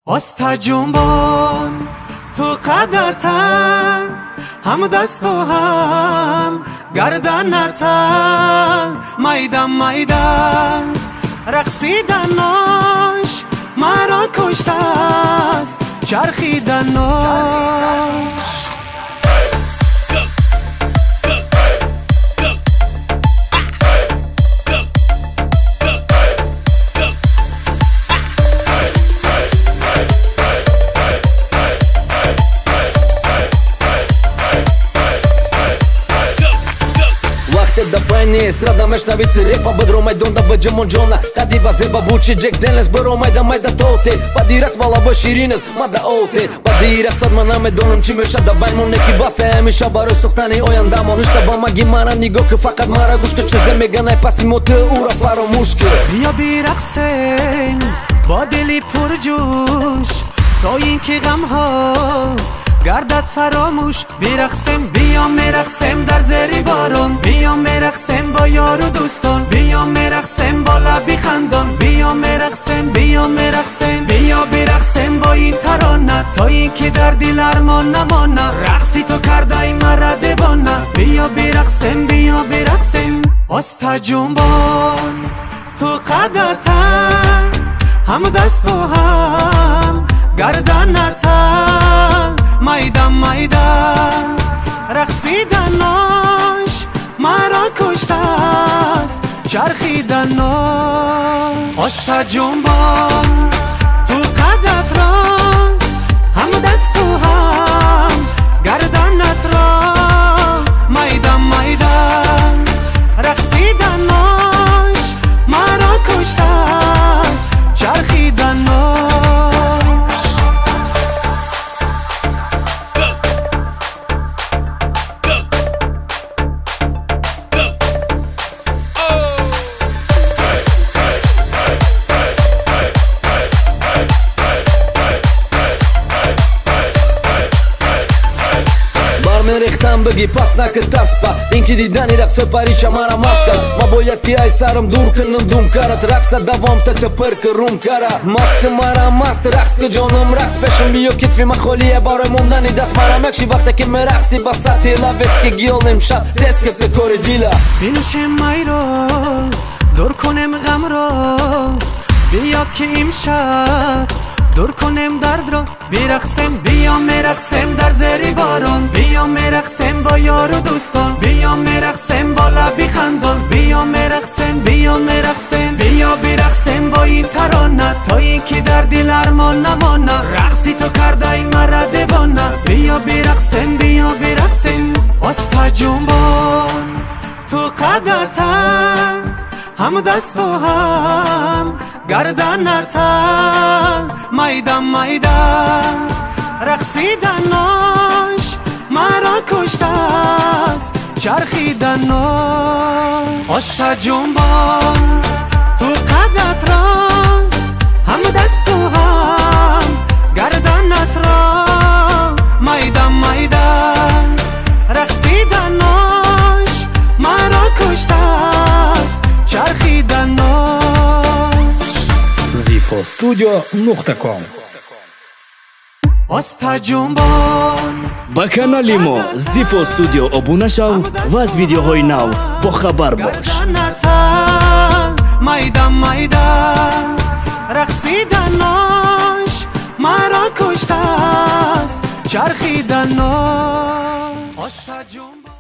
آستا جنبان تو قدتا هم دست و هم گردنتا میدم میدم رقصیدناش مرا کشته است چرخیدناش Da băini, strada mea șnavit repa Bădro mai donda băge monjona Kadi ba zeba buci Jack Daniels Băro mai da tote Badirax bala bă şirinet ma da ote Badirax sad maname donum çime şada bayn mon neki basa emi şabaro soktani oyandamo Nishta ba magi mara nigo ki fakat mara gushke Çeze meganay pasi mote ura faro mushke بیا بیرقصیم با دلی پر جوش تا اینکه غم ها گردد فراموش بیرقصیم بیا میرقصیم در زیر بارون بیا میرقصیم با یار و دوستان بیا میرقصیم با لبی خندان بیا میرقصیم بیا میرقصیم بیا بیرقصیم با این ترانه تا اینکه در دل ارمان نمانه رقصی تو کرده ای مرا دیوانه بیا بیرقصیم بیا بیرقصیم آستا جنبان تو قدتا هم دست و هم گردنتا میدم میدم رقصیدناش مرا کشته است چرخیدناش آستا جنبان تو قدت را هم دست و هم گردنت را میدم میدم رقصیدناش مرا کشته است چرخیدناش من ریختم بگی پس نکرد تسپا اینکه دیدنی رقص پریشا مرا مست کرد ما باید که ای سرم دور کنم دوم کرد رقص دوام تتپر که روم کرد مست مرا مست رقص که جانم رقص پیشم بیو کتفی من خالیه برای موندنی دست مرا مکشی وقتی که مرقصی با سطیلا ویسکی گیال امشب تست که فکر دیلا بینشم مای رو دور کنم غم رو بیا که امشب دور کنم درد رو بیرقصیم بیا میرقصیم در زیر بارون بیا میرقصیم با یار و دوستان بیا میرقصیم با لبی خندان بیا میرقصیم بیا میرقصیم بیا بیرقصیم با این ترانه تا اینکه در دل ارمان نمانه رقصی تو کرده ای مرا دیوانه بیا بیرقصیم بیا بیرقصیم آستا جنبان تو قدتا هم دست و هم گردنتا میدم میدم رقصیدناش مرا کشته است چرخیدناش آستا جنبان تو قدت را هم دست و هم گردنت را میدم میدم رقصیدناش مرا کشته است چرخیدناش zifostudio.com آستا جنبان ба канали мо Zifo Studio обуна шав ва аз видеоҳои нав бохабар бош. میدم میدم رقصیدناش مرا کشته است چرخیدناش آستا جنبان